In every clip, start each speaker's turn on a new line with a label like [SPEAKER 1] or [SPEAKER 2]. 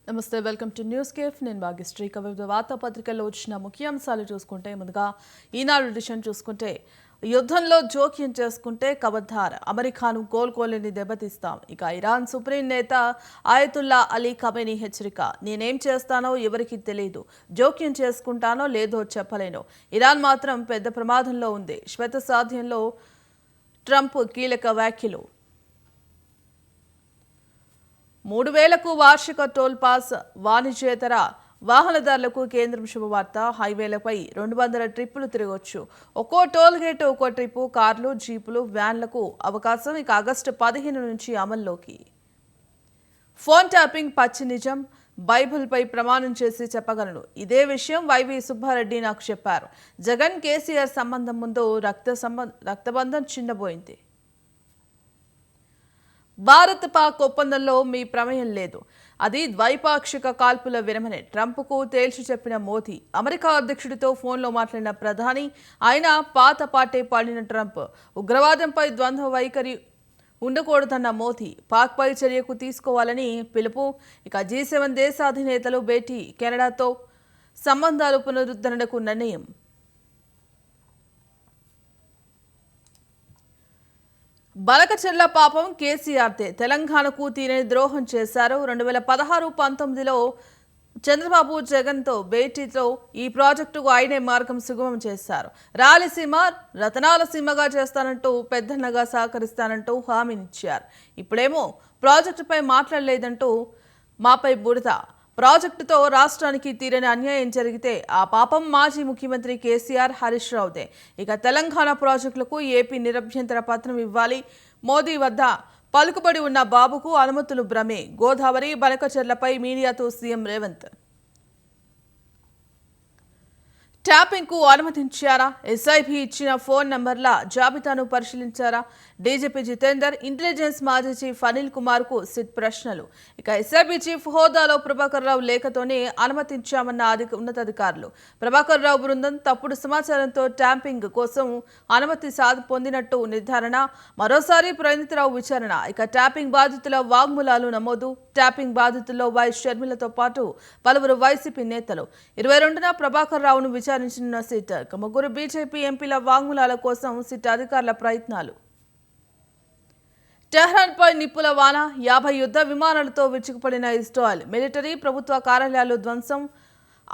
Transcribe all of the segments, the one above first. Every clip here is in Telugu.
[SPEAKER 1] నమస్తే వెల్కమ్ టు న్యూస్ కేఫ్ నేను భాగ్యశ్రీ వివిధ వార్తాపత్రికల్లో వచ్చిన ముఖ్యాంశాలు చూసుకుంటే ముందుగా ఈనాడు ఎడిషన్ చూసుకుంటే యుద్ధంలో జోక్యం చేసుకుంటే కబద్దార్ అమెరికాను కోలుకోలేని దెబ్బతీస్తాం. ఇక ఇరాన్ సుప్రీం నేత ఆయతుల్లా అలీ ఖమేనీ హెచ్చరిక, నేనేం చేస్తానో ఎవరికి తెలియదు, జోక్యం చేసుకుంటానో లేదో చెప్పలేను. ఇరాన్ మాత్రం పెద్ద ప్రమాదంలో ఉంది. శ్వేత సాధ్యంలో ట్రంప్ కీలక వ్యాఖ్యలు. 3000కు వార్షిక టోల్ పాస్ వాణిజ్యేతర వాహనదారులకు కేంద్రం శుభవార్త. హైవేలపై 200 ట్రిప్పులు తిరగొచ్చు. ఒక్కో టోల్ గేట్ ఒక్కో ట్రిప్పు. కార్లు, జీపులు, వ్యాన్లకు అవకాశం. ఇక ఆగస్టు 15 నుంచి అమల్లోకి. ఫోన్ ట్యాపింగ్ పచ్చి నిజం, బైబిల్పై ప్రమాణం చేసి చెప్పగలను. ఇదే విషయం వైవి సుబ్బారెడ్డి నాకు చెప్పారు. జగన్ కేసీఆర్ సంబంధం ముందు రక్తబంధం చిన్నబోయింది. భారత్ పాక్ ఒప్పందంలో మీ ప్రమేయం లేదు, అది ద్వైపాక్షిక కాల్పుల విరమనే ట్రంప్కు తేల్చి చెప్పిన మోదీ. అమెరికా అధ్యక్షుడితో ఫోన్లో మాట్లాడిన ప్రధాని, ఆయన పాత పాటే పాడిన ట్రంప్. ఉగ్రవాదంపై ద్వంద్వ వైఖరి ఉండకూడదన్న మోదీ, పాక్పై చర్యకు తీసుకోవాలని పిలుపు. ఇక G7 దేశాధినేతలు భేటీ. కెనడాతో సంబంధాలు పునరుద్ధరణకు నిర్ణయం. బలకచెర్ల పాపం కేసీఆర్దే, తెలంగాణకు తీరని ద్రోహం చేశారు. 2016-19లో చంద్రబాబు జగన్తో భేటీతో ఈ ప్రాజెక్టుకు ఆయనే మార్గం సుగమం చేశారు. రాయలసీమ రతనాల సీమగా చేస్తానంటూ పెద్దన్నగా సహకరిస్తానంటూ హామీనిచ్చారు. ఇప్పుడేమో ప్రాజెక్టుపై మాట్లాడలేదంటూ మాపై బురద. ప్రాజెక్టుతో రాష్ట్రానికి తీరని అన్యాయం జరిగితే ఆ పాపం మాజీ ముఖ్యమంత్రి కేసీఆర్, హరీష్ రావుదే. ఇక తెలంగాణ ప్రాజెక్టులకు ఏపీ నిరభ్యంతర పత్రం ఇవ్వాలి. మోదీ వద్ద పలుకుబడి ఉన్న బాబుకు అనుమతులు భ్రమే. గోదావరి బనకచెర్లపై మీడియాతో సీఎం రేవంత్. ట్యాపింగ్కు అనుమతించారా? ఎస్ఐబి ఇచ్చిన ఫోన్ నంబర్ల జాబితాను పరిశీలించారా? డీజీపీ జితేందర్, ఇంటెలిజెన్స్ మాజీ చీఫ్ అనిల్ కుమార్కు సిట్ ప్రశ్నలు. ఇక ఎస్ఐబి చీఫ్ హోదాలో ప్రభాకర్ రావు లేఖతోనే అనుమతించామన్న ఉన్నతాధికారులు. ప్రభాకర్ రావు బృందం తప్పుడు సమాచారంతో ట్యాంపింగ్ కోసం అనుమతి పొందినట్టు నిర్ధారణ. మరోసారి ప్రణీతరావు విచారణ. ఇక ట్యాపింగ్ బాధితుల వాగ్మూలాలు నమోదు. ట్యాపింగ్ బాధితుల్లో వై షర్మిలతో పాటు పలువురు వైసీపీ నేతలు. 22న ప్రభాకర్ రావును విచారించిన సిట్. ముగ్గురు బీజేపీ ఎంపీల వాగ్మూలాల కోసం సిట్ అధికారుల ప్రయత్నాలు. టెహ్రాన్పై నిప్పుల వాన. 50 యుద్ధ విమానాలతో విరుచుకుపడిన ఇజ్రాయెల్. మిలిటరీ, ప్రభుత్వ కార్యాలయాలు ధ్వంసం.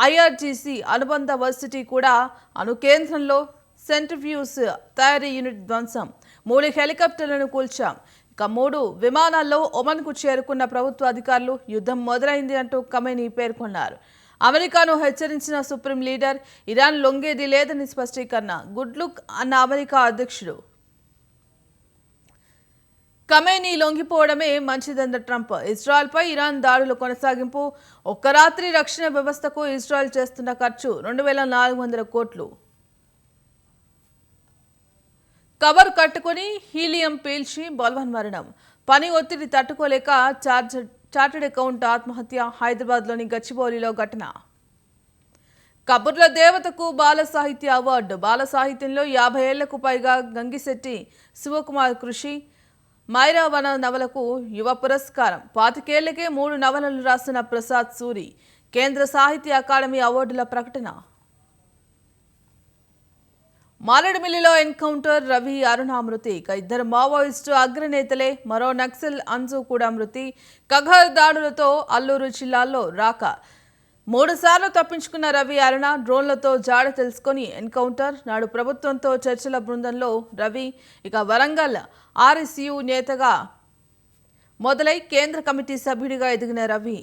[SPEAKER 1] ఐఆర్జీసీ అనుబంధ వర్సిటీ కూడా అణు కేంద్రంలో సెంట్రిఫ్యూజ్ తయారీ యూనిట్ ధ్వంసం. 3 హెలికాప్టర్లను కూల్చాం. ఇక 3 విమానాల్లో ఒమన్కు చేరుకున్న ప్రభుత్వ అధికారులు. యుద్ధం మొదలైంది అంటూ ఖమేనీ పేర్కొన్నారు. అమెరికాను హెచ్చరించిన సుప్రీం లీడర్, ఇరాన్ లొంగేది లేదని స్పష్టీకరణ. గుడ్ లుక్ అన్న అమెరికా అధ్యక్షుడు. ఖమేనీ లొంగిపోవడమే మంచిదన్న ట్రంప్. ఇజ్రాయెల్పై ఇరాన్ దాడుల కొనసాగింపు. ఒక్క రాత్రి రక్షణ వ్యవస్థకు ఇజ్రాయెల్ చేస్తున్న ఖర్చు 2400 కోట్లు. కవర్ కట్టుకుని హీలియం పీల్చి బల్వన్ మరణం. పని ఒత్తిడి తట్టుకోలేక చార్టెడ్ అకౌంట్ ఆత్మహత్య. హైదరాబాద్లోని గచ్చిబౌలిలో ఘటన. కబుర్ల దేవతకు బాల సాహిత్య అవార్డు. బాల సాహిత్యంలో 50 ఏళ్లకు పైగా గంగిశెట్టి శివకుమార్ కృషి. మైరావన నవలకు యువ పురస్కారం. 25 ఏళ్లకే 3 నవలలు రాసిన ప్రసాద్ సూరి. కేంద్ర సాహిత్య అకాడమీ అవార్డుల ప్రకటన. మారేడుమిల్లిలో ఎన్కౌంటర్. రవి, అరుణ మృతి. ఇక 2 మావోయిస్టు అగ్రనేతలే. మరో నక్సల్ అంజు కూడా మృతి. కగర్ దాడులతో అల్లూరు జిల్లాల్లో రాక. 3 సార్లు తప్పించుకున్న రవి, అరుణ డ్రోన్లతో జాడ తెలుసుకొని ఎన్కౌంటర్. నాడు ప్రభుత్వంతో చర్చల బృందంలో రవి. ఇక వరంగల్ ఆర్ఎస్యు నేతగా మొదలై కేంద్ర కమిటీ సభ్యుడిగా ఎదిగిన రవి.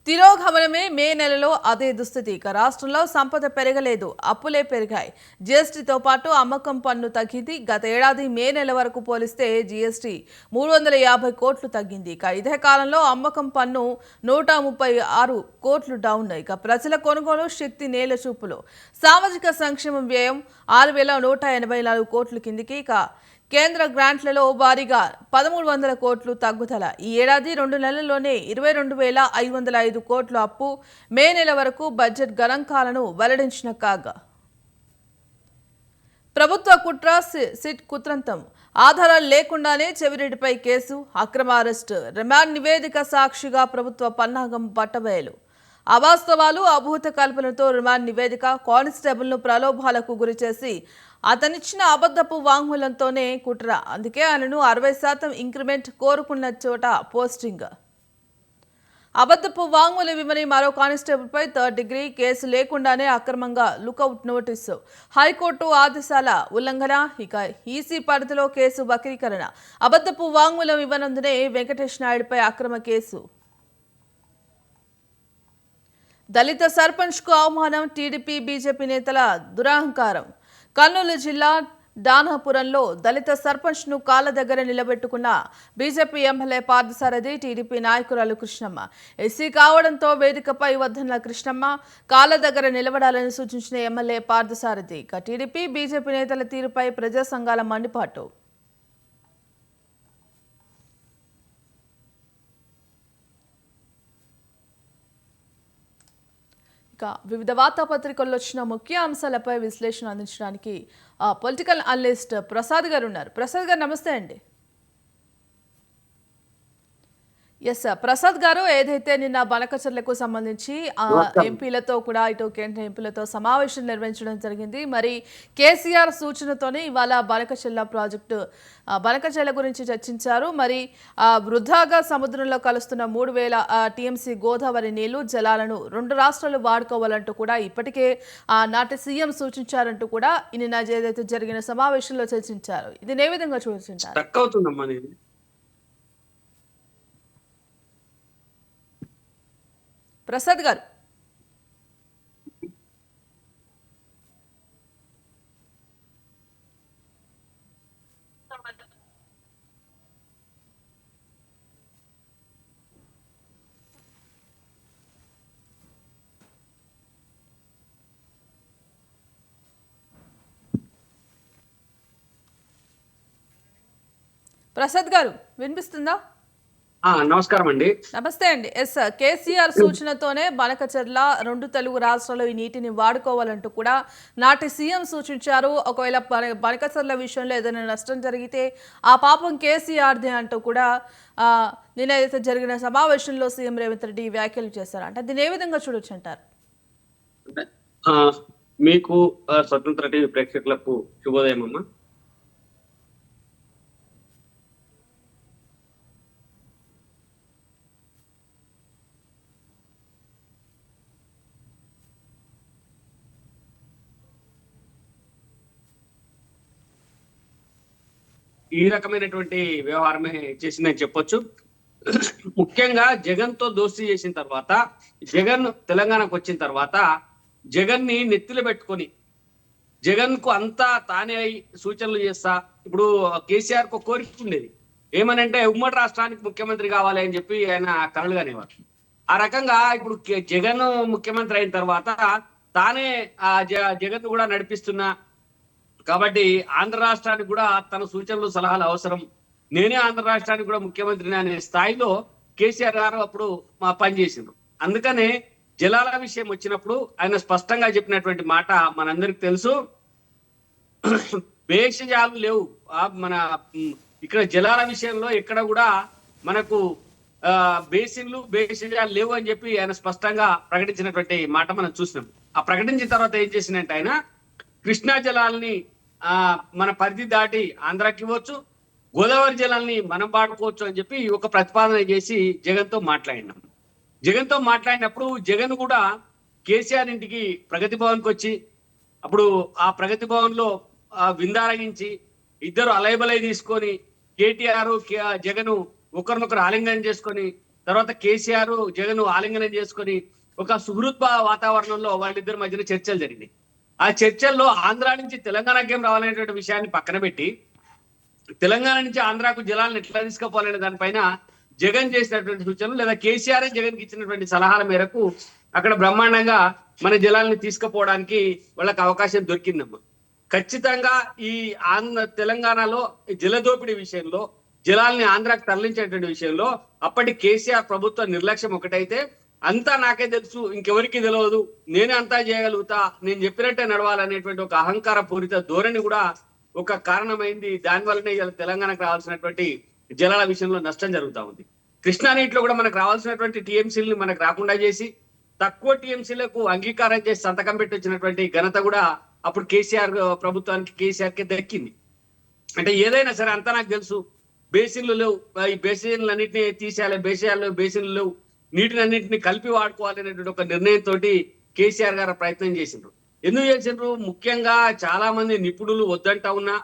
[SPEAKER 1] తిరోగమనమే. మే నెలలో అదే దుస్థితి. ఇక రాష్ట్రంలో సంపద పెరగలేదు, అప్పులే పెరిగాయి. జీఎస్టీతో పాటు అమ్మకం పన్ను తగ్గింది. గత ఏడాది మే నెల వరకు పోలిస్తే జీఎస్టీ 350 కోట్లు తగ్గింది. ఇక ఇదే కాలంలో అమ్మకం పన్ను 136 కోట్లు డౌన్. ఇక ప్రజల కొనుగోలు శక్తి నేల చూపులు. సామాజిక సంక్షేమం వ్యయం 6184 కోట్ల కిందికి. ఇక కేంద్ర గ్రాంట్లలో భారీగా 1300 కోట్లు తగ్గుదల. ఈ ఏడాది 2 నెలల్లోనే 22,505 కోట్ల అప్పు. మే నెల వరకు బడ్జెట్ గణాంకాలను వెల్లడించిన కాగా ప్రభుత్వ కుట్ర సిట్ కుత్రంతం ఆధారాలు లేకుండానే చెవిరెడ్డిపై కేసు అక్రమ అరెస్టు రిమాండ్ నివేదిక సాక్షిగా ప్రభుత్వ పన్నాగం పట్టబయలు అవాస్తవాలు అభూత కల్పనతో రిమాండ్ నివేదిక కానిస్టేబుల్ను ప్రలోభాలకు గురిచేసి అతనిచ్చిన అబద్ధపు వాంగ్మూలంతోనే కుట్ర అందుకే ఆయనను 60% ఇంక్రిమెంట్ కోరుకున్న చోట పోస్టింగ్ అబద్ధపు వాంగ్మూలం ఇవ్వని మరో కానిస్టేబుల్పై 3rd డిగ్రీ కేసు లేకుండానే అక్రమంగా లుకౌట్ నోటీసు హైకోర్టు ఆదేశాల ఉల్లంఘన ఇక ఈసీ పరిధిలో కేసు వక్రీకరణ అబద్ధపు వాంగ్మూలం ఇవ్వనందునే వెంకటేష్ నాయుడుపై అక్రమ కేసు దళిత సర్పంచ్కు అవమానం టీడీపీ బీజేపీ నేతల దురహంకారం కర్నూలు జిల్లా దానాపురంలో దళిత సర్పంచ్ను కాళ్ళ దగ్గర నిలబెట్టుకున్న బీజేపీ ఎమ్మెల్యే పార్థసారథి టీడీపీ నాయకురాలు కృష్ణమ్మ ఎస్సీ కావడంతో వేదికపై వద్దన్న కృష్ణమ్మ కాళ్ళ దగ్గర నిలబడాలని సూచించిన ఎమ్మెల్యే పార్థసారథి ఇక టీడీపీ బీజేపీ నేతల తీరుపై ప్రజా సంఘాల మండిపాటు ఇక వివిధ వార్తాపత్రికల్లో వచ్చిన ముఖ్య అంశాలపై విశ్లేషణ అందించడానికి పొలిటికల్ అనలిస్ట్ ప్రసాద్ గారు ఉన్నారు. ప్రసాద్ గారు నమస్తే అండి. ఎస్ ప్రసాద్ గారు, ఏదైతే నిన్న బనకచర్లకు సంబంధించి ఎంపీలతో కూడా ఇటు కేంద్ర ఎంపీలతో సమావేశం నిర్వహించడం జరిగింది. మరి కేసీఆర్ సూచనతోనే ఇవాళ బనకచెర్ల ప్రాజెక్టు బనకచెర్ల గురించి చర్చించారు. మరి వృధాగా సముద్రంలో కలుస్తున్న 3000 టీఎంసీ గోదావరి నీళ్లు జలాలను 2 రాష్ట్రాలు వాడుకోవాలంటూ కూడా ఇప్పటికే నాటి సీఎం సూచించారంటూ కూడా నిన్న ఏదైతే జరిగిన సమావేశంలో చర్చించారు. ఇది ఏ విధంగా చూసింటారు? ప్రసాద్ గారు, ప్రసాద్ గారు వినిపిస్తుందా?
[SPEAKER 2] నమస్కారం అండి.
[SPEAKER 1] నమస్తే అండి. ఎస్, కేసీఆర్ సూచనతోనే బనకచెర్ల 2 తెలుగు రాష్ట్రాల్లో ఈ నీటిని వాడుకోవాలంటూ కూడా నాటి సీఎం సూచించారు. ఒకవేళ బనకచెర్ల విషయంలో ఏదైనా నష్టం జరిగితే ఆ పాపం కేసీఆర్దే అంటూ కూడా నిన్న ఏదైతే జరిగిన సమావేశంలో సీఎం రేవంత్ రెడ్డి వ్యాఖ్యలు చేశారు. అంటే దీన్ని ఏ విధంగా చూడొచ్చు అంటారు?
[SPEAKER 2] మీకు స్వతంత్ర టీవీ ప్రేక్షకులకు శుభోదయం అమ్మా. ఈ రకమైనటువంటి వ్యవహారమే చేసిందని చెప్పొచ్చు. ముఖ్యంగా జగన్ తో దోస్తీ చేసిన తర్వాత, జగన్ తెలంగాణకు వచ్చిన తర్వాత జగన్ ని నెత్తిలో పెట్టుకొని జగన్ కు అంతా తానే సూచనలు చేస్తా. ఇప్పుడు కేసీఆర్ కు కోరిక ఉండేది ఏమనంటే ఉమ్మడి రాష్ట్రానికి ముఖ్యమంత్రి కావాలి అని చెప్పి ఆయన కలలు కానివారు. ఆ రకంగా ఇప్పుడు జగన్ ముఖ్యమంత్రి అయిన తర్వాత తానే జగన్ కూడా నడిపిస్తున్నా కాబట్టి ఆంధ్ర రాష్ట్రానికి కూడా తన సూచనలు సలహాలు అవసరం, నేనే ఆంధ్ర రాష్ట్రానికి కూడా ముఖ్యమంత్రిని అనే స్థాయిలో కేసీఆర్ గారు అప్పుడు పనిచేసిండ్రు. అందుకనే జలాల విషయం వచ్చినప్పుడు ఆయన స్పష్టంగా చెప్పినటువంటి మాట మనందరికి తెలుసు. భేషజాలు లేవు. మన ఇక్కడ జలాల విషయంలో ఎక్కడ కూడా మనకు భేషజాలు లేవు అని చెప్పి ఆయన స్పష్టంగా ప్రకటించినటువంటి మాట మనం చూసినాం. ఆ ప్రకటించిన తర్వాత ఏం చేసినట్టు ఆయన కృష్ణా జలాల్ని మన పరిధి దాటి ఆంధ్రాకి ఇవ్వచ్చు, గోదావరి జలాల్ని మనం వాడుకోవచ్చు అని చెప్పి ఒక ప్రతిపాదన చేసి జగన్ తో మాట్లాడినాం. జగన్ తో మాట్లాడినప్పుడు జగన్ కూడా కేసీఆర్ ఇంటికి ప్రగతి భవన్ కి వచ్చి అప్పుడు ఆ ప్రగతి భవన్ లో విందారగించి ఇద్దరు అలైబలై తీసుకొని కేటీఆర్ జగన్ ఒకరినొకరు ఆలింగనం చేసుకొని తర్వాత కేసీఆర్ జగన్ ఆలింగనం చేసుకొని ఒక సుహృత్ వాతావరణంలో వాళ్ళిద్దరి మధ్యన చర్చలు జరిగినాయి. ఆ చర్చల్లో ఆంధ్ర నుంచి తెలంగాణకేం రావాలనేటువంటి విషయాన్ని పక్కన పెట్టి తెలంగాణ నుంచి ఆంధ్రాకు జలాలను ఎట్లా తీసుకుపోవాలనే దానిపైన జగన్ చేసినటువంటి సూచనలు లేదా కేసీఆర్ జగన్ కి ఇచ్చినటువంటి సలహాల మేరకు అక్కడ బ్రహ్మాండంగా మన జలాలను తీసుకుపోవడానికి వాళ్ళకి అవకాశం దొరికిందమ్మా. ఖచ్చితంగా ఈ తెలంగాణలో జలదోపిడీ విషయంలో జలాల్ని ఆంధ్రాకు తరలించేటువంటి విషయంలో అప్పటి కేసీఆర్ ప్రభుత్వ నిర్లక్ష్యం ఒకటైతే, అంతా నాకే తెలుసు, ఇంకెవరికి తెలియదు, నేనే అంతా చేయగలుగుతా, నేను చెప్పినట్టే నడవాలనేటువంటి ఒక అహంకార పూరిత ధోరణి కూడా ఒక కారణమైంది. దానివల్లనే ఇలా తెలంగాణకు రావాల్సినటువంటి జలాల విషయంలో నష్టం జరుగుతా ఉంది. కృష్ణా నీటిలో కూడా మనకు రావాల్సినటువంటి టీఎంసీలను మనకు రాకుండా చేసి తక్కువ టీఎంసీలకు అంగీకారం చేసి సంతకం పెట్టి వచ్చినటువంటి ఘనత కూడా అప్పుడు కేసీఆర్ ప్రభుత్వానికి, కేసీఆర్ కి దక్కింది. అంటే ఏదైనా సరే అంతా నాకు తెలుసు, బేసిన్లు లేవు, ఈ బేసిన్లు అన్నింటినీ తీసేయాలి, బేసిన్లు లేవు, నీటిని అన్నింటినీ కలిపి వాడుకోవాలి అనేటువంటి ఒక నిర్ణయంతో కేసీఆర్ గారు ప్రయత్నం చేసిండ్రు. ఎందుకు చేసిండ్రు? ముఖ్యంగా చాలా మంది నిపుణులు వద్దంటా ఉన్నా,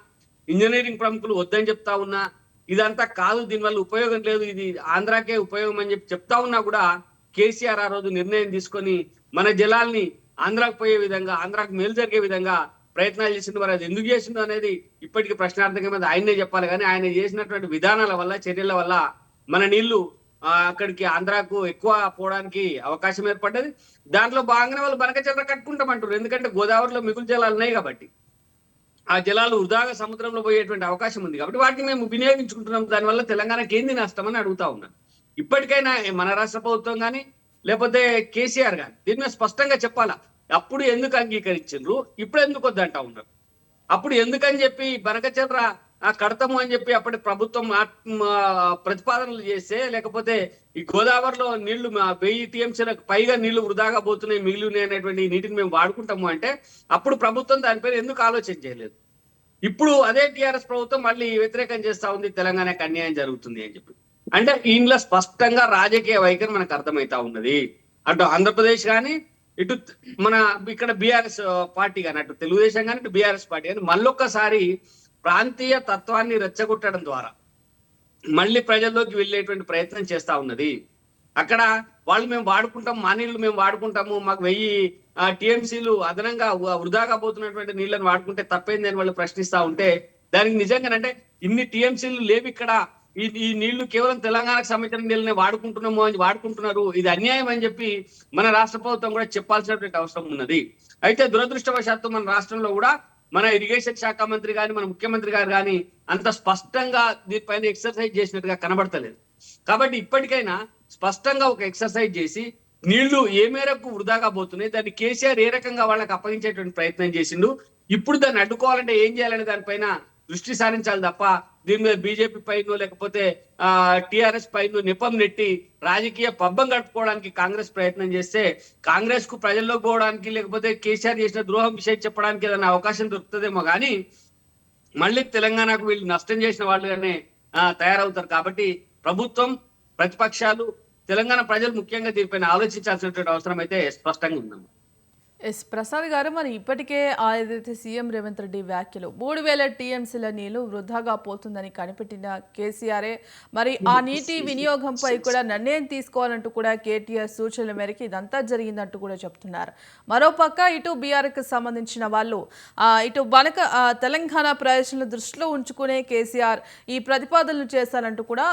[SPEAKER 2] ఇంజనీరింగ్ ప్రముఖులు వద్దని చెప్తా ఉన్నా, ఇదంతా కాదు, దీనివల్ల ఉపయోగం లేదు, ఇది ఆంధ్రాకే ఉపయోగం అని చెప్తా ఉన్నా కూడా కేసీఆర్ ఆ రోజు నిర్ణయం తీసుకొని మన జలాల్ని ఆంధ్రాకు పోయే విధంగా, ఆంధ్రాకు మేలు జరిగే విధంగా ప్రయత్నాలు చేసింది. మరి అది ఎందుకు చేసిందో అనేది ఇప్పటికీ ప్రశ్నార్థకమైనది, ఆయనే చెప్పాలి. కానీ ఆయన చేసినటువంటి విధానాల వల్ల, చర్యల వల్ల మన నీళ్లు అక్కడికి ఆంధ్రాకు ఎక్కువ పోవడానికి అవకాశం ఏర్పడ్డది. దాంట్లో భాగంగానే వాళ్ళు బనకచర్ల కట్టుకుంటామంటారు, ఎందుకంటే గోదావరిలో మిగులు జలాలు ఉన్నాయి కాబట్టి. ఆ జలాలు వృధాగా సముద్రంలో పోయేటువంటి అవకాశం ఉంది కాబట్టి వాటిని మేము వినియోగించుకుంటున్నాం. దానివల్ల తెలంగాణకి ఏంది నష్టం అని అడుగుతా ఉన్నాను. ఇప్పటికైనా మన రాష్ట్ర ప్రభుత్వం కానీ లేకపోతే కేసీఆర్ గాని దీని మీద స్పష్టంగా చెప్పాలా. అప్పుడు ఎందుకు అంగీకరించారు, ఇప్పుడు ఎందుకు వద్దంటా ఉన్నారు? అప్పుడు ఎందుకని చెప్పి బనకచర్ర కడతాము అని చెప్పి అప్పటి ప్రభుత్వం ప్రతిపాదనలు చేస్తే, లేకపోతే ఈ గోదావరిలో నీళ్లు 1000 టీఎంసీలకు పైగా నీళ్లు వృధాగా పోతున్నాయి, మిగిలి ఉన్నాయి అనేటువంటి నీటిని మేము వాడుకుంటాము అంటే అప్పుడు ప్రభుత్వం దానిపైన ఎందుకు ఆలోచన చేయలేదు? ఇప్పుడు అదే టీఆర్ఎస్ ప్రభుత్వం మళ్ళీ వ్యతిరేకం చేస్తా ఉంది, తెలంగాణకు అన్యాయం జరుగుతుంది అని చెప్పి. అంటే ఇంట్లో స్పష్టంగా రాజకీయ వైఖరి మనకు అర్థమవుతా ఉన్నది. అటు ఆంధ్రప్రదేశ్ కానీ, ఇటు మన ఇక్కడ బీఆర్ఎస్ పార్టీ కానీ, అటు తెలుగుదేశం కానీ, ఇటు బీఆర్ఎస్ పార్టీ కానీ మళ్ళొక్కసారి ప్రాంతీయ తత్వాన్ని రెచ్చగొట్టడం ద్వారా మళ్ళీ ప్రజల్లోకి వెళ్ళేటువంటి ప్రయత్నం చేస్తా ఉన్నది. అక్కడ వాళ్ళు మేము వాడుకుంటాం, మా నీళ్లు మేము వాడుకుంటాము, మాకు 1000 టీఎంసీలు అదనంగా వృధాగా పోతున్నటువంటి నీళ్లను వాడుకుంటే తప్పైంది అని వాళ్ళు ప్రశ్నిస్తా ఉంటే, దానికి నిజంగానంటే ఇన్ని టీఎంసీలు లేవు ఇక్కడ, ఈ నీళ్లు కేవలం తెలంగాణకు సంబంధించిన నీళ్ళని వాడుకుంటున్నాము అని వాడుకుంటున్నారు, ఇది అన్యాయం అని చెప్పి మన రాష్ట్ర ప్రభుత్వం కూడా చెప్పాల్సినటువంటి అవసరం ఉన్నది. అయితే దురదృష్టవశాత్తు మన రాష్ట్రంలో కూడా మన ఇరిగేషన్ శాఖ మంత్రి గాని, మన ముఖ్యమంత్రి గారు కానీ అంత స్పష్టంగా దీనిపైన ఎక్సర్సైజ్ చేసినట్టుగా కనబడతలేదు. కాబట్టి ఇప్పటికైనా స్పష్టంగా ఒక ఎక్సర్సైజ్ చేసి నీళ్లు ఏ మేరకు వృధాగా పోతున్నాయి, దాన్ని కేసీఆర్ ఏ రకంగా వాళ్ళకి అప్పగించేటువంటి ప్రయత్నం చేసిండు, ఇప్పుడు దాన్ని అడ్డుకోవాలంటే ఏం చేయాలనే దానిపైన దృష్టి సారించాలి తప్ప దీని మీద బీజేపీ పైన లేకపోతే టిఆర్ఎస్ పైన నెపం నెట్టి రాజకీయ పబ్బం గడుపుకోవడానికి కాంగ్రెస్ ప్రయత్నం చేస్తే, కాంగ్రెస్ కు ప్రజల్లో పోవడానికి లేకపోతే కేసీఆర్ చేసిన ద్రోహం విషయం చెప్పడానికి ఏదైనా అవకాశం దొరుకుతుందేమో కానీ మళ్ళీ తెలంగాణకు వీళ్ళు నష్టం చేసిన వాళ్ళుగానే తయారవుతారు. కాబట్టి ప్రభుత్వం, ప్రతిపక్షాలు, తెలంగాణ ప్రజలు ముఖ్యంగా దీనిపైన ఆలోచించాల్సినటువంటి అవసరం అయితే స్పష్టంగా ఉందన్నమాట.
[SPEAKER 1] ఎస్ ప్రసాద్ గారు, మరి ఇప్పటికే ఏదైతే సీఎం రేవంత్ రెడ్డి వ్యాఖ్యలు 3000 టీఎంసీల నీళ్లు వృధాగా పోతుందని కనిపెట్టిన కేసీఆరే మరి ఆ నీటి వినియోగంపై కూడా నిర్ణయం తీసుకోవాలంటూ కూడా కేటీఆర్ సూచనల మేరకు ఇదంతా జరిగిందంటూ కూడా చెప్తున్నారు. మరోపక్క ఇటు బీఆర్కి సంబంధించిన వాళ్ళు ఇటు తెలంగాణ ప్రయోజనాలను దృష్టిలో ఉంచుకునే కేసీఆర్ ఈ ప్రతిపాదనలు చేశారంటూ కూడా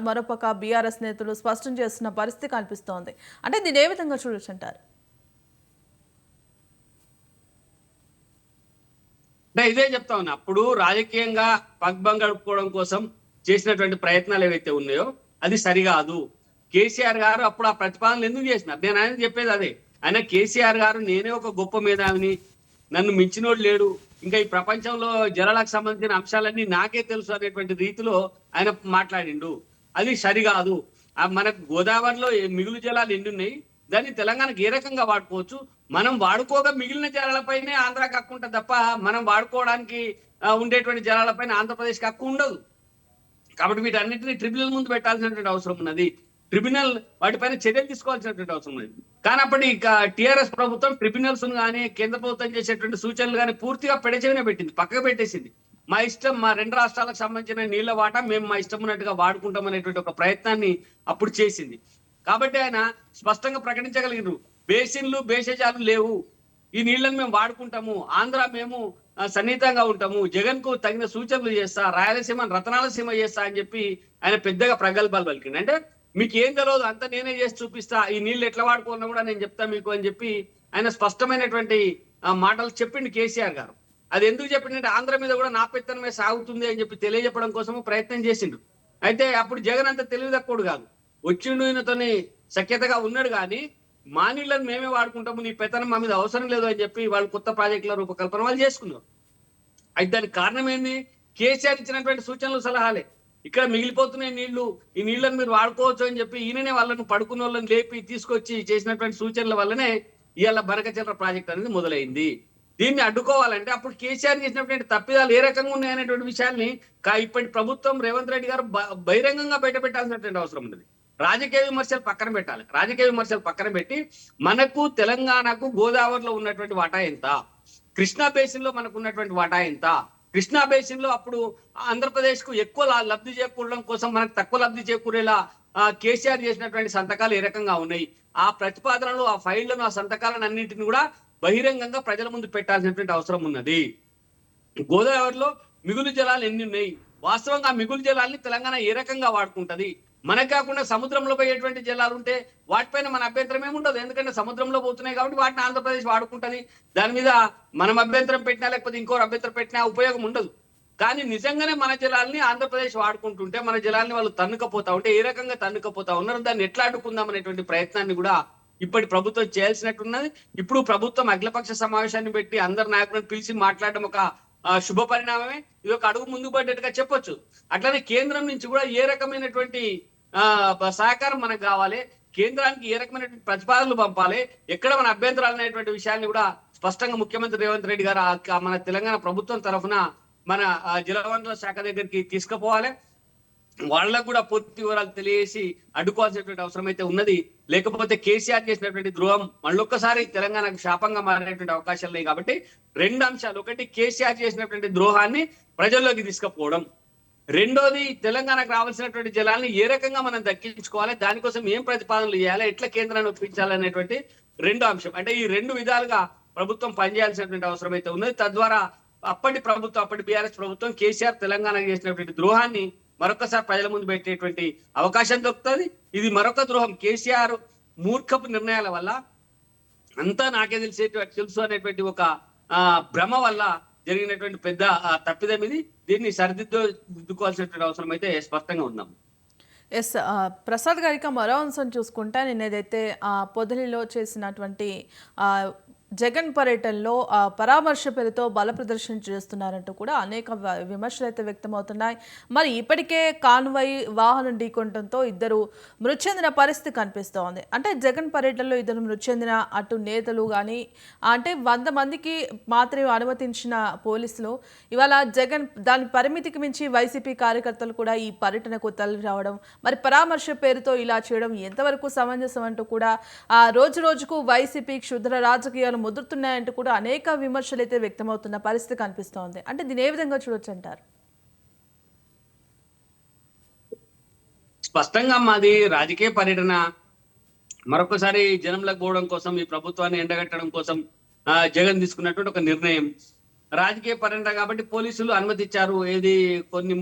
[SPEAKER 1] మరోపక్క బీఆర్ఎస్ నేతలు స్పష్టం చేస్తున్న పరిస్థితి కనిపిస్తోంది. అంటే దీన్ని ఏ విధంగా చూడొచ్చు అంటారు?
[SPEAKER 2] అంటే ఇదే చెప్తా ఉన్నా, అప్పుడు రాజకీయంగా పగ్బం గడుపుకోవడం కోసం చేసినటువంటి ప్రయత్నాలు ఏవైతే ఉన్నాయో అది సరికాదు. కేసీఆర్ గారు అప్పుడు ఆ ప్రతిపాదనలు ఎందుకు చేసినారు? నేను ఆయన చెప్పేది అదే. ఆయన కేసీఆర్ గారు నేనే ఒక గొప్ప మేధావిని, నన్ను మించినోడు లేడు, ఇంకా ఈ ప్రపంచంలో జలాలకు సంబంధించిన అంశాలన్నీ నాకే తెలుసు అనేటువంటి రీతిలో ఆయన మాట్లాడిండు. అది సరికాదు. మనకు గోదావరిలో మిగులు జలాలు ఎన్ని ఉన్నాయి, దాన్ని తెలంగాణకు ఏ రకంగా వాడుకోవచ్చు, మనం వాడుకోగా మిగిలిన జలాలపైనే ఆంధ్రాకి హక్కు ఉంటుంది తప్ప మనం వాడుకోవడానికి ఉండేటువంటి జలాలపైన ఆంధ్రప్రదేశ్కి హక్కు ఉండదు. కాబట్టి వీటన్నిటిని ట్రిబ్యునల్ ముందు పెట్టాల్సినటువంటి అవసరం ఉన్నది. ట్రిబ్యునల్ వాటిపైన చర్యలు తీసుకోవాల్సినటువంటి అవసరం ఉన్నది. కానీ అప్పటి టిఆర్ఎస్ ప్రభుత్వం ట్రిబ్యునల్స్ కానీ కేంద్ర ప్రభుత్వం చేసేటువంటి సూచనలు కానీ పూర్తిగా పెడచెవిన పెట్టింది, పక్కకు పెట్టేసింది. మా ఇష్టం, మా 2 రాష్ట్రాలకు సంబంధించిన నీళ్ల వాటా మేము మా ఇష్టం ఉన్నట్టుగా వాడుకుంటాం అనేటువంటి ఒక ప్రయత్నాన్ని అప్పుడు చేసింది. కాబట్టి ఆయన స్పష్టంగా ప్రకటించగలిగినారు, బేసిన్లు బేసేజాలు లేవు, ఈ నీళ్లను మేము వాడుకుంటాము, ఆంధ్ర మేము సన్నిహితంగా ఉంటాము, జగన్ కు తగిన సూచనలు చేస్తా, రాయలసీమ రతనాల సీమ చేస్తా అని చెప్పి ఆయన పెద్దగా ప్రగల్భాలు పలికింది. అంటే మీకు ఏం తెలియదు, అంతా నేనే చేసి చూపిస్తా, ఈ నీళ్లు ఎట్లా వాడుకున్నా కూడా నేను చెప్తా మీకు అని చెప్పి ఆయన స్పష్టమైనటువంటి మాటలు చెప్పిండు కేసీఆర్ గారు. అది ఎందుకు చెప్పిండంటే ఆంధ్ర మీద కూడా నా పెత్తనమే సాగుతుంది అని చెప్పి తెలియజెప్పడం కోసం ప్రయత్నం చేసిండు. అయితే అప్పుడు జగన్ అంత తెలివి తక్కువడు కాదు, వచ్చిండు ఈయనతోని సఖ్యతగా ఉన్నాడు కానీ మా నీళ్ళని మేమే వాడుకుంటాము, నీ పెత్తనం మా మీద అవసరం లేదు అని చెప్పి వాళ్ళు కొత్త ప్రాజెక్టుల రూపకల్పన వాళ్ళు చేసుకున్నారు. అయితే దానికి కారణం ఏంది? కేసీఆర్ ఇచ్చినటువంటి సూచనలు సలహాలే. ఇక్కడ మిగిలిపోతున్నాయి నీళ్లు, ఈ నీళ్లను మీరు వాడుకోవచ్చు అని చెప్పి ఈయననే వాళ్ళని పడుకున్న వాళ్ళని లేపి తీసుకొచ్చి చేసినటువంటి సూచనల వల్లనే ఇవాళ బనకచెర్ల ప్రాజెక్ట్ అనేది మొదలైంది. దీన్ని అడ్డుకోవాలంటే అప్పుడు కేసీఆర్ చేసినటువంటి తప్పిదాలు ఏ రకంగా ఉన్నాయనేటువంటి విషయాల్ని ఇప్పటి ప్రభుత్వం రేవంత్ రెడ్డి గారు బహిరంగంగా బయట పెట్టాల్సినటువంటి అవసరం ఉన్నది. రాజకీయ విమర్శలు పక్కన పెట్టాలి. రాజకీయ విమర్శలు పక్కన పెట్టి మనకు తెలంగాణకు గోదావరిలో ఉన్నటువంటి వాటా ఎంత, కృష్ణా బేసిన్ లో మనకు ఉన్నటువంటి వాటా ఎంత, కృష్ణా బేసిన్ లో అప్పుడు ఆంధ్రప్రదేశ్ కు ఎక్కువ లబ్ధి చేకూరడం కోసం మనకు తక్కువ లబ్ధి చేకూరేలా కేసీఆర్ చేసినటువంటి సంతకాలు ఏ రకంగా ఉన్నాయి, ఆ ప్రతిపాదనలు, ఆ ఫైళ్లను, ఆ సంతకాలను అన్నింటిని కూడా బహిరంగంగా ప్రజల ముందు పెట్టాల్సినటువంటి అవసరం ఉన్నది. గోదావరిలో మిగులు జలాలు ఎన్ని ఉన్నాయి, వాస్తవంగా ఆ మిగులు జలాల్ని తెలంగాణ ఏ రకంగా వాడుకుంటది, మనకు కాకుండా సముద్రంలో పోయేటువంటి జలాలు ఉంటే వాటిపైన మన అభ్యంతరం ఏముండదు, ఎందుకంటే సముద్రంలో పోతున్నాయి కాబట్టి వాటిని ఆంధ్రప్రదేశ్ వాడుకుంటది. దాని మీద మనం అభ్యంతరం పెట్టినా లేకపోతే ఇంకోరు అభ్యంతరం పెట్టినా ఉపయోగం ఉండదు. కానీ నిజంగానే మన జలాల్ని ఆంధ్రప్రదేశ్ వాడుకుంటుంటే, మన జలాల్ని వాళ్ళు తన్నుకపోతా ఉంటే ఏ రకంగా తన్నుకపోతా ఉన్నారు, దాన్ని ఎట్లా అడ్డుకుందాం అనేటువంటి ప్రయత్నాన్ని కూడా ఇప్పటి ప్రభుత్వం చేయాల్సినట్టున్నది. ఇప్పుడు ప్రభుత్వం అఖిలపక్ష సమావేశాన్ని పెట్టి అందరు నాయకులను పిలిచి మాట్లాడడం ఒక శుభ పరిణామమే. ఇది ఒక అడుగు ముందుకు పడ్డట్టుగా చెప్పొచ్చు. అట్లానే కేంద్రం నుంచి కూడా ఏ రకమైనటువంటి సహకారం మనకు కావాలి, కేంద్రానికి ఏ రకమైనటువంటి ప్రతిపాదనలు పంపాలి, ఎక్కడ మన అభ్యంతరాలు అనేటువంటి విషయాన్ని కూడా స్పష్టంగా ముఖ్యమంత్రి రేవంత్ రెడ్డి గారు మన తెలంగాణ ప్రభుత్వం తరఫున మన జలవనరుల శాఖ దగ్గరికి తీసుకుపోవాలి. వాళ్ళకు కూడా పూర్తి వివరాలు తెలియజేసి అడ్డుకోవాల్సినటువంటి అవసరం అయితే ఉన్నది. లేకపోతే కేసీఆర్ చేసినటువంటి ద్రోహం మళ్ళొక్కసారి తెలంగాణకు శాపంగా మారేటువంటి అవకాశాలు ఉన్నాయి. కాబట్టి రెండు అంశాలు, ఒకటి కేసీఆర్ చేసినటువంటి ద్రోహాన్ని ప్రజల్లోకి తీసుకుపోవడం, రెండోది తెలంగాణకు రావాల్సినటువంటి జలాన్ని ఏ రకంగా మనం దక్కించుకోవాలి, దానికోసం ఏం ప్రతిపాదనలు చేయాలి, ఎట్లా కేంద్రాన్ని ఒప్పించాలనేటువంటి రెండో అంశం. అంటే ఈ రెండు విధాలుగా ప్రభుత్వం పనిచేయాల్సినటువంటి అవసరం అయితే ఉన్నది. తద్వారా అప్పటి బీఆర్ఎస్ ప్రభుత్వం కేసీఆర్ తెలంగాణకు చేసినటువంటి ద్రోహాన్ని మరొకసారి ప్రజల ముందు పెట్టేటువంటి అవకాశం దొరుకుతుంది. ఇది మరొక ద్రోహం. కేసీఆర్ మూర్ఖపు నిర్ణయాల వల్ల అంతా నాకే తెలుసు అనేటువంటి ఒక భ్రమ వల్ల జరిగినటువంటి పెద్ద తప్పిదం ఇది. దీన్ని సరిదిద్దుకోవాల్సినటువంటి అవసరం అయితే స్పష్టంగా ఉందాం.
[SPEAKER 1] ఎస్ ప్రసాద్ గారికి మరో అంశం చూసుకుంటే, నేను ఏదైతే పొదిలిలో చేసినటువంటి జగన్ పర్యటనలో పరామర్శ పేరుతో బల ప్రదర్శన చేస్తున్నారంటూ కూడా అనేక విమర్శలు అయితే వ్యక్తమవుతున్నాయి. మరి ఇప్పటికే కాన్వాయ్ వాహనం ఢీకొనడంతో ఇద్దరు మృతి చెందిన పరిస్థితి కనిపిస్తోంది. అంటే జగన్ పర్యటనలో ఇద్దరు మృతి చెందిన అటు నేతలు కానీ, అంటే 100 మందికి మాత్రమే అనుమతించిన పోలీసులు ఇవాళ జగన్ దాని పరిమితికి మించి వైసీపీ కార్యకర్తలు కూడా ఈ పర్యటనకు తరలి రావడం, మరి పరామర్శ పేరుతో ఇలా చేయడం ఎంతవరకు సమంజసం అంటూ కూడా రోజు రోజుకు వైసీపీ క్షుద్ర రాజకీయాలు ముదురుతున్నాయంటూ కూడా అనేక విమర్శలు అయితే వ్యక్తమవుతున్న పరిస్థితి కనిపిస్తోంది. అంటే దీని ఏ విధంగా చూడొచ్చు అంటారు?
[SPEAKER 2] స్పష్టంగా మాది రాజకీయ పర్యటన, మరొకసారి జనంలోకి పోవడం కోసం, ఈ ప్రభుత్వాన్ని ఎండగట్టడం కోసం జగన్ తీసుకున్నటువంటి ఒక నిర్ణయం. రాజకీయ పర్యటన కాబట్టి పోలీసులు అనుమతిచ్చారు. ఏది కొన్ని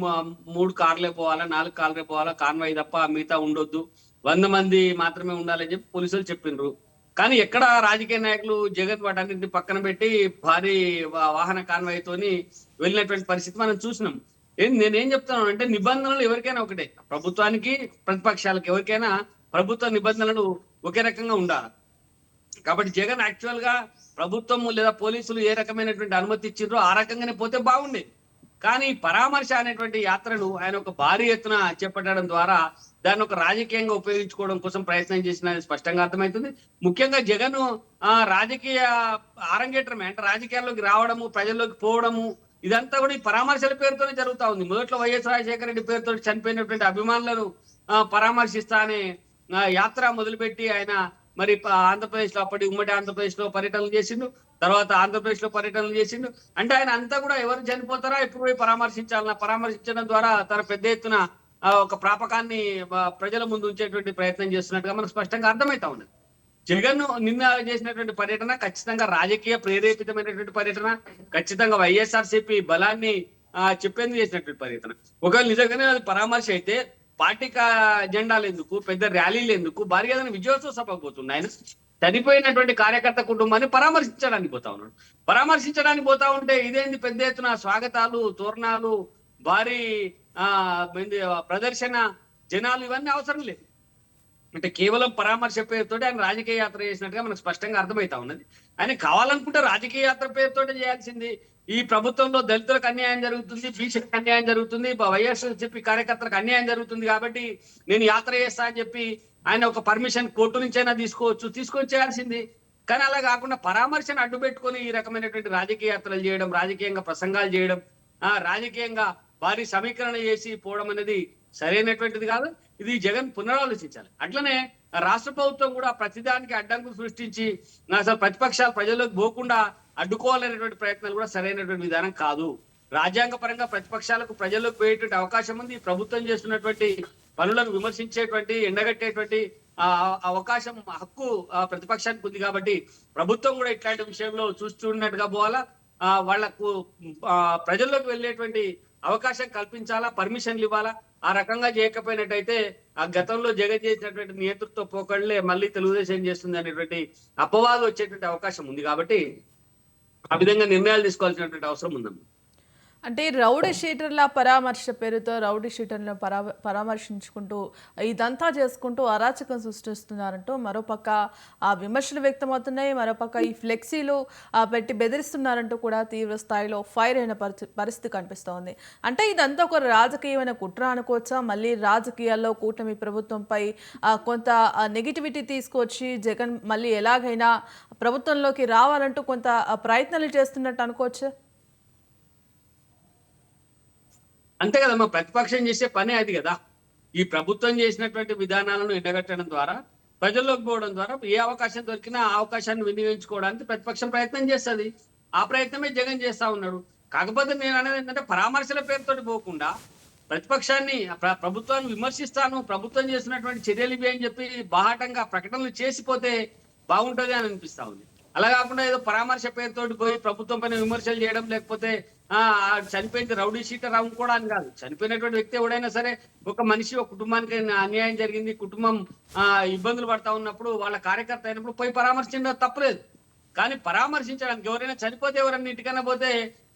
[SPEAKER 2] 3 కార్లే పోవాలా, 4 కార్లే పోవాలా, కాన్వాయ్ తప్ప మిగతా ఉండొద్దు, 100 మంది మాత్రమే ఉండాలని చెప్పి పోలీసులు చెప్పిండ్రు. కానీ ఎక్కడ రాజకీయ నాయకులు జగన్ వాటన్నింటిని పక్కన పెట్టి భారీ వాహన కాన్వాయ్తోని వెళ్ళినటువంటి పరిస్థితి మనం చూసినాం. నేనేం చెప్తున్నాను అంటే, నిబంధనలు ఎవరికైనా ఒకటే, ప్రభుత్వానికి ప్రతిపక్షాలకు ఎవరికైనా ప్రభుత్వ నిబంధనలు ఒకే రకంగా ఉండాలి. కాబట్టి జగన్ యాక్చువల్ గా ప్రభుత్వం లేదా పోలీసులు ఏ రకమైనటువంటి అనుమతి ఇచ్చిండ్రో ఆ రకంగానే పోతే బాగుండేది. కానీ పరామర్శ అనేటువంటి యాత్రను ఆయన ఒక భారీ ఎత్తున చేపట్టడం ద్వారా దాన్ని ఒక రాజకీయంగా ఉపయోగించుకోవడం కోసం ప్రయత్నం చేసిన స్పష్టంగా అర్థమవుతుంది. ముఖ్యంగా జగన్ రాజకీయ ఆరంగేట్రమే, అంటే రాజకీయాల్లోకి రావడము, ప్రజల్లోకి పోవడము, ఇదంతా కూడా ఈ పరామర్శల పేరుతోనే జరుగుతా ఉంది. మొదట్లో వైఎస్ రాజశేఖర రెడ్డి పేరుతో చనిపోయినటువంటి అభిమానులను పరామర్శిస్తా అనే యాత్ర మొదలుపెట్టి ఆయన మరి ఆంధ్రప్రదేశ్ లో, అప్పటి ఉమ్మడి ఆంధ్రప్రదేశ్ లో పర్యటనలు చేసిండు, తర్వాత ఆంధ్రప్రదేశ్ లో పర్యటనలు చేసిండు. అంటే ఆయన అంతా కూడా ఎవరు చనిపోతారా ఎప్పుడు పోయి పరామర్శించాలన్నా, పరామర్శించడం ద్వారా తన పెద్ద ఎత్తున ఒక ప్రాపకాన్ని ప్రజల ముందు ఉంచేటువంటి ప్రయత్నం చేస్తున్నట్టుగా మనకు స్పష్టంగా అర్థమవుతా ఉన్నది. జగన్ నిన్న చేసినటువంటి పర్యటన ఖచ్చితంగా రాజకీయ ప్రేరేపితమైనటువంటి పర్యటన, ఖచ్చితంగా వైఎస్ఆర్సీపీ బలాన్ని చెప్పేందుకు చేసినటువంటి పర్యటన. ఒకవేళ నిజంగానే అది పరామర్శ అయితే పార్టీకి జెండాలు ఎందుకు, పెద్ద ర్యాలీలు ఎందుకు, భారీగా విజయోత్సవ సభకు పోతుంది. ఆయన చనిపోయినటువంటి కార్యకర్త కుటుంబాన్ని పరామర్శించడానికి పోతా ఉన్నాడు. పరామర్శించడానికి పోతా ఉంటే ఇదేంది పెద్ద ఎత్తున స్వాగతాలు, తోరణాలు, భారీ ప్రదర్శన, జనాలు, ఇవన్నీ అవసరం లేదు. అంటే కేవలం పరామర్శ పేరుతో ఆయన రాజకీయ యాత్ర చేసినట్టుగా మనకు స్పష్టంగా అర్థమవుతా ఉన్నది. ఆయన కావాలనుకుంటే రాజకీయ యాత్ర పేరుతో చేయాల్సింది. ఈ ప్రభుత్వంలో దళితులకు అన్యాయం జరుగుతుంది, బీసీలకు అన్యాయం జరుగుతుంది, వైఎస్ చెప్పి కార్యకర్తలకు అన్యాయం జరుగుతుంది కాబట్టి నేను యాత్ర చేస్తా అని చెప్పి ఆయన ఒక పర్మిషన్ కోర్టు నుంచైనా తీసుకొని చేయాల్సింది. కానీ అలా కాకుండా పరామర్శను అడ్డు పెట్టుకొని ఈ రకమైనటువంటి రాజకీయ యాత్రలు చేయడం, రాజకీయంగా ప్రసంగాలు చేయడం, రాజకీయంగా భారీ సమీకరణ చేసి పోవడం అనేది సరైనటువంటిది కాదు. ఇది జగన్ పునరాలోచించాలి. అట్లనే రాష్ట్ర ప్రభుత్వం కూడా ప్రతిదానికి అడ్డంకులు సృష్టించి అసలు ప్రతిపక్షాలు ప్రజల్లోకి పోకుండా అడ్డుకోవాలనేటువంటి ప్రయత్నాలు కూడా సరైనటువంటి విధానం కాదు. రాజ్యాంగ పరంగా ప్రతిపక్షాలకు ప్రజల్లోకి పోయేటువంటి అవకాశం ఉంది. ప్రభుత్వం చేస్తున్నటువంటి పనులను విమర్శించేటువంటి, ఎండగట్టేటువంటి అవకాశం, హక్కు ప్రతిపక్షానికి ఉంది. కాబట్టి ప్రభుత్వం కూడా ఇట్లాంటి విషయంలో చూస్తున్నట్టుగా పోవాలా, వాళ్లకు ప్రజల్లోకి వెళ్ళేటువంటి అవకాశం కల్పించాలా, పర్మిషన్లు ఇవ్వాలా. ఆ రకంగా చేయకపోయినట్టయితే ఆ గతంలో జగన్ చేసినటువంటి నేతృత్వ పోకళ్లే మళ్ళీ తెలుగుదేశం చేస్తుంది అనేటువంటి అపవాదం వచ్చేటువంటి అవకాశం ఉంది. కాబట్టి ఆ విధంగా నిర్ణయాలు తీసుకోవాల్సినటువంటి అవసరం ఉందమ్మా.
[SPEAKER 1] అంటే రౌడీ షీటర్ల పరామర్శ పేరుతో రౌడీ షీటర్లను పరామర్శించుకుంటూ ఇదంతా చేసుకుంటూ అరాచకం సృష్టిస్తున్నారంటూ మరోపక్క ఆ విమర్శలు వ్యక్తమవుతున్నాయి. మరోపక్క ఈ ఫ్లెక్సీలు పెట్టి బెదిరిస్తున్నారంటూ కూడా తీవ్ర స్థాయిలో ఫైర్ అయిన పరిస్థితి కనిపిస్తోంది. అంటే ఇదంతా ఒక రాజకీయమైన కుట్ర అనుకోవచ్చా? మళ్ళీ రాజకీయాల్లో కూటమి ప్రభుత్వంపై కొంత నెగిటివిటీ తీసుకొచ్చి జగన్ మళ్ళీ ఎలాగైనా ప్రభుత్వంలోకి రావాలంటూ కొంత ప్రయత్నాలు చేస్తున్నట్టు అనుకోవచ్చు.
[SPEAKER 2] అంతే కదమ్మా, ప్రతిపక్షం చేసే పనే అది కదా. ఈ ప్రభుత్వం చేసినటువంటి విధానాలను ఎండగట్టడం ద్వారా, ప్రజల్లోకి పోవడం ద్వారా ఏ అవకాశం దొరికినా ఆ అవకాశాన్ని వినియోగించుకోవడానికి ప్రతిపక్షం ప్రయత్నం చేస్తుంది. ఆ ప్రయత్నమే జగన్ చేస్తా ఉన్నాడు. కాకపోతే నేను అనేది ఏంటంటే పరామర్శల పేరుతోటి పోకుండా ప్రతిపక్షాన్ని, ప్రభుత్వాన్ని విమర్శిస్తాను, ప్రభుత్వం చేస్తున్నటువంటి చర్యలు ఇవి అని చెప్పి బాహాటంగా ప్రకటనలు చేసిపోతే బాగుంటుంది అని అనిపిస్తా ఉంది. అలా కాకుండా ఏదో పరామర్శ పేరుతోటి పోయి ప్రభుత్వం పైన విమర్శలు చేయడం, లేకపోతే చనిపోయింది రౌడీ షీటర్ అమ్ముకోవడానికి కాదు. చనిపోయినటువంటి వ్యక్తి ఎవడైనా సరే, ఒక మనిషి, ఒక కుటుంబానికి అన్యాయం జరిగింది, కుటుంబం ఇబ్బందులు పడతా ఉన్నప్పుడు, వాళ్ళ కార్యకర్త అయినప్పుడు పోయి పరామర్శించడం తప్పలేదు. కానీ పరామర్శించడానికి ఎవరైనా చనిపోతే, ఎవరైనా ఇంటికన్నా పోతే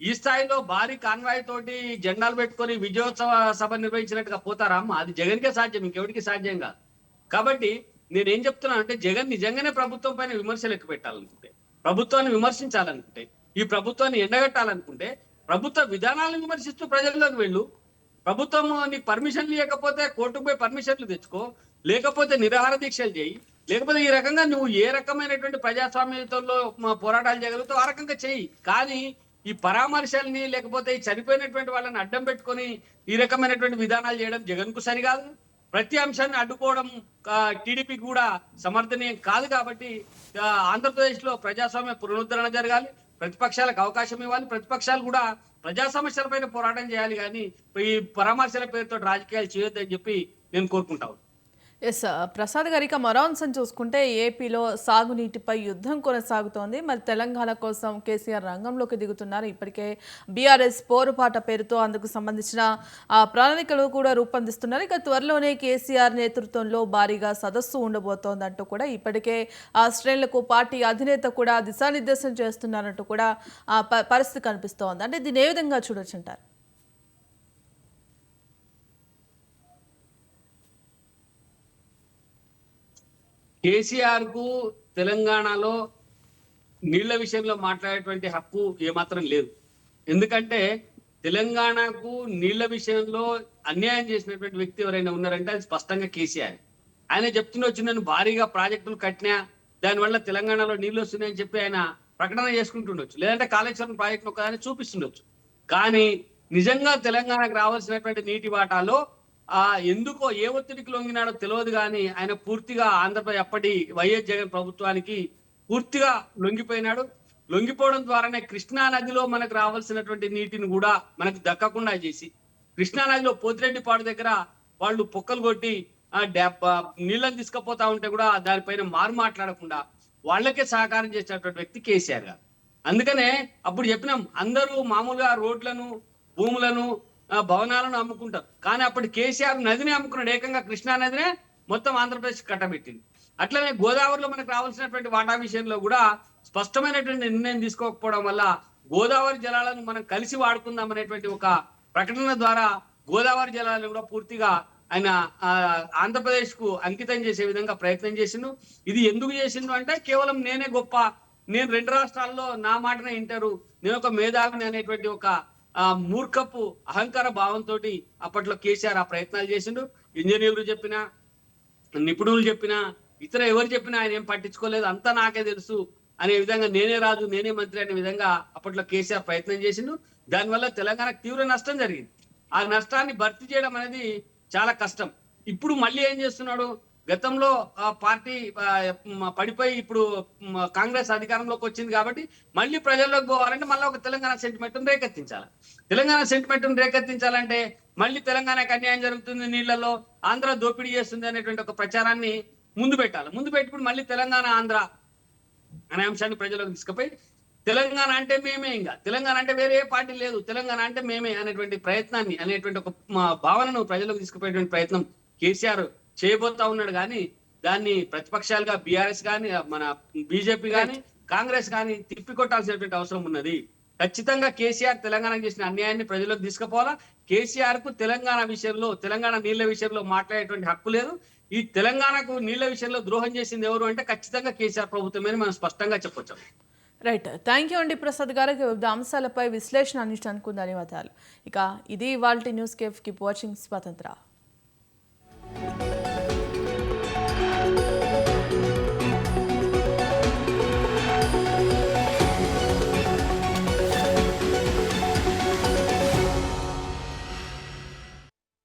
[SPEAKER 2] ఈ స్థాయిలో భారీ కాన్వాయ్ తోటి జెండాలు పెట్టుకొని విజయోత్సవ సభ నిర్వహించినట్టుగా పోతారా అమ్మ? అది జగన్కే సాధ్యం, ఇంకెవరికి సాధ్యం కాదు. కాబట్టి నేనేం చెప్తున్నాను అంటే, జగన్ నిజంగానే ప్రభుత్వం పైన విమర్శలు ఎక్కువ పెట్టాలనుకుంటే, ప్రభుత్వాన్ని విమర్శించాలనుకుంటే, ఈ ప్రభుత్వాన్ని ఎండగట్టాలనుకుంటే ప్రభుత్వ విధానాలను విమర్శిస్తూ ప్రజల్లోకి వెళ్ళు. ప్రభుత్వం నీకు పర్మిషన్లు ఇవ్వకపోతే కోర్టుకు పోయి పర్మిషన్లు తెచ్చుకో, లేకపోతే నిరాహార దీక్షలు చేయి, లేకపోతే ఈ రకంగా నువ్వు ఏ రకమైనటువంటి ప్రజాస్వామ్యంలో పోరాటాలు చేయగలుగుతావు ఆ రకంగా చెయ్యి. కానీ ఈ పరామర్శల్ని, లేకపోతే ఈ చనిపోయినటువంటి వాళ్ళని అడ్డం పెట్టుకొని ఈ రకమైనటువంటి విధానాలు చేయడం జగన్ కు సరికాదు. ప్రతి అంశాన్ని అడ్డుకోవడం టీడీపీకి కూడా సమర్థనీయం కాదు. కాబట్టి ఆంధ్రప్రదేశ్ లో ప్రజాస్వామ్య పునరుద్ధరణ జరగాలి, ప్రతిపక్షాలకు అవకాశం ఇవ్వాలి, ప్రతిపక్షాలు కూడా ప్రజా సమస్యలపైన పోరాటం చేయాలి. కానీ ఈ పరామర్శల పేరుతో రాజకీయాలు చేయొద్దని చెప్పి నేను కోరుకుంటాను.
[SPEAKER 1] ఎస్ ప్రసాద్ గారు, ఇక మరో అంశం చూసుకుంటే ఏపీలో సాగునీటిపై యుద్ధం కొనసాగుతోంది. మరి తెలంగాణ కోసం కేసీఆర్ రంగంలోకి దిగుతున్నారు. ఇప్పటికే బీఆర్ఎస్ పోరుపాట పేరుతో అందుకు సంబంధించిన ప్రణాళికలు కూడా రూపొందిస్తున్నారు. ఇక త్వరలోనే కేసీఆర్ నేతృత్వంలో భారీగా సదస్సు ఉండబోతోందంటూ కూడా ఇప్పటికే ఆ శ్రేణులకు పార్టీ అధినేత కూడా దిశానిర్దేశం చేస్తున్నారంటూ కూడా పరిస్థితి కనిపిస్తోంది. అంటే దీన్ని ఏ విధంగా చూడొచ్చు అంటారు?
[SPEAKER 2] కేసీఆర్ కు తెలంగాణలో నీళ్ల విషయంలో మాట్లాడేటువంటి హక్కు ఏమాత్రం లేదు. ఎందుకంటే తెలంగాణకు నీళ్ల విషయంలో అన్యాయం చేసినటువంటి వ్యక్తి ఎవరైనా ఉన్నారంటే అది స్పష్టంగా కేసీఆర్. ఆయన చెప్తుండొచ్చు, నేను భారీగా ప్రాజెక్టులు కట్టినా, దానివల్ల తెలంగాణలో నీళ్లు వస్తున్నాయని చెప్పి ఆయన ప్రకటన చేసుకుంటుండొచ్చు, లేదంటే కాళేశ్వరం ప్రాజెక్టు ఒకదాన్ని చూపిస్తుండొచ్చు. కానీ నిజంగా తెలంగాణకు రావాల్సినటువంటి నీటి వాటాలో ఎందుకో ఏ ఒత్తిడికి లొంగినాడో తెలియదు. కానీ ఆయన పూర్తిగా ఆంధ్రప్రదేశ్ అప్పటి వైఎస్ జగన్ ప్రభుత్వానికి పూర్తిగా లొంగిపోయినాడు. లొంగిపోవడం ద్వారానే కృష్ణా నదిలో మనకు రావాల్సినటువంటి నీటిని కూడా మనకు దక్కకుండా చేసి, కృష్ణా నదిలో పోతిరెడ్డిపాడు దగ్గర వాళ్ళు పొక్కలు కొట్టి నీళ్ళని తీసుకుపోతా ఉంటే కూడా దానిపైన మాట్లాడకుండా వాళ్ళకే సహకారం చేసినటువంటి వ్యక్తి కేసీఆర్ గారు. అందుకనే అప్పుడు చెప్పినాం, అందరూ మామూలుగా రోడ్లను, భూములను, భవనాలను అమ్ముకుంటారు. కానీ అప్పుడు కేసీఆర్ నదిని అమ్ముకున్నాడు, ఏకంగా కృష్ణా నదినే మొత్తం ఆంధ్రప్రదేశ్ కట్టబెట్టింది. అట్లనే గోదావరిలో మనకు రావాల్సినటువంటి వాటా విషయంలో కూడా స్పష్టమైనటువంటి నిర్ణయం తీసుకోకపోవడం వల్ల గోదావరి జలాలను మనం కలిసి వాడుకుందాం అనేటువంటి ఒక ప్రకటన ద్వారా గోదావరి జలాలను కూడా పూర్తిగా ఆయన ఆంధ్రప్రదేశ్ కు అంకితం చేసే విధంగా ప్రయత్నం చేసిండు. ఇది ఎందుకు చేసిండు అంటే కేవలం నేనే గొప్ప, నేను 2 రాష్ట్రాల్లో నా మాటనే వింటారు, నేను ఒక మేధావిని అనేటువంటి ఒక మూర్ఖపు అహంకార భావంతో అప్పట్లో కేసీఆర్ ఆ ప్రయత్నాలు చేసిండు. ఇంజనీర్లు చెప్పినా, నిపుణులు చెప్పినా, ఇతర ఎవరు చెప్పినా ఆయన ఏం పట్టించుకోలేదు, అంతా నాకే తెలుసు అనే విధంగా, నేనే రాజు నేనే మంత్రి అనే విధంగా అప్పట్లో కేసీఆర్ ప్రయత్నం చేసిండు. దానివల్ల తెలంగాణకు తీవ్ర నష్టం జరిగింది. ఆ నష్టాన్ని భర్తీ చేయడం అనేది చాలా కష్టం. ఇప్పుడు మళ్ళీ ఏం చేస్తున్నాడు, గతంలో పార్టీ పడిపోయి ఇప్పుడు కాంగ్రెస్ అధికారంలోకి వచ్చింది కాబట్టి మళ్ళీ ప్రజల్లోకి పోవాలంటే మళ్ళీ ఒక తెలంగాణ సెంటిమెంట్ రేకెత్తించాలి. తెలంగాణ సెంటిమెంట్ రేకెత్తించాలంటే మళ్ళీ తెలంగాణకు అన్యాయం జరుగుతుంది, నీళ్లలో ఆంధ్ర దోపిడీ చేస్తుంది అనేటువంటి ఒక ప్రచారాన్ని ముందు పెట్టాలి. ముందు పెట్టుకుని మళ్ళీ తెలంగాణ ఆంధ్ర అనే అంశాన్ని ప్రజలకు తీసుకుపోయి తెలంగాణ అంటే మేమే, ఇంకా తెలంగాణ అంటే వేరే పార్టీ లేదు, తెలంగాణ అంటే మేమే అనేటువంటి ప్రయత్నాన్ని, అనేటువంటి ఒక భావనను ప్రజలకు తీసుకుపోయేటువంటి ప్రయత్నం కేసీఆర్ చేయబోతా ఉన్నాడు. కానీ దాన్ని ప్రతిపక్షాలుగా బీఆర్ఎస్ కానీ, మన బీజేపీ కానీ, కాంగ్రెస్ కానీ తిప్పికొట్టాల్సినటువంటి అవసరం ఉన్నది. ఖచ్చితంగా కేసీఆర్ తెలంగాణకు చేసిన అన్యాయాన్ని ప్రజలకు తీసుకుపోవాలా. కేసీఆర్ కు తెలంగాణ విషయంలో, తెలంగాణ నీళ్ల విషయంలో మాట్లాడేటువంటి హక్కు లేదు. ఈ తెలంగాణకు నీళ్ల విషయంలో ద్రోహం చేసింది ఎవరు అంటే ఖచ్చితంగా కేసీఆర్ ప్రభుత్వమని మనం స్పష్టంగా చెప్పొచ్చు.
[SPEAKER 1] రైట్, థ్యాంక్ యూ అండి ప్రసాద్ గారు. వివిధ అంశాలపై విశ్లేషణ అందించడానికి ధన్యవాదాలు. ఇక ఇది ఇవాల్టి న్యూస్ కేఫ్. కీప్ వాచింగ్ స్వతంత్ర.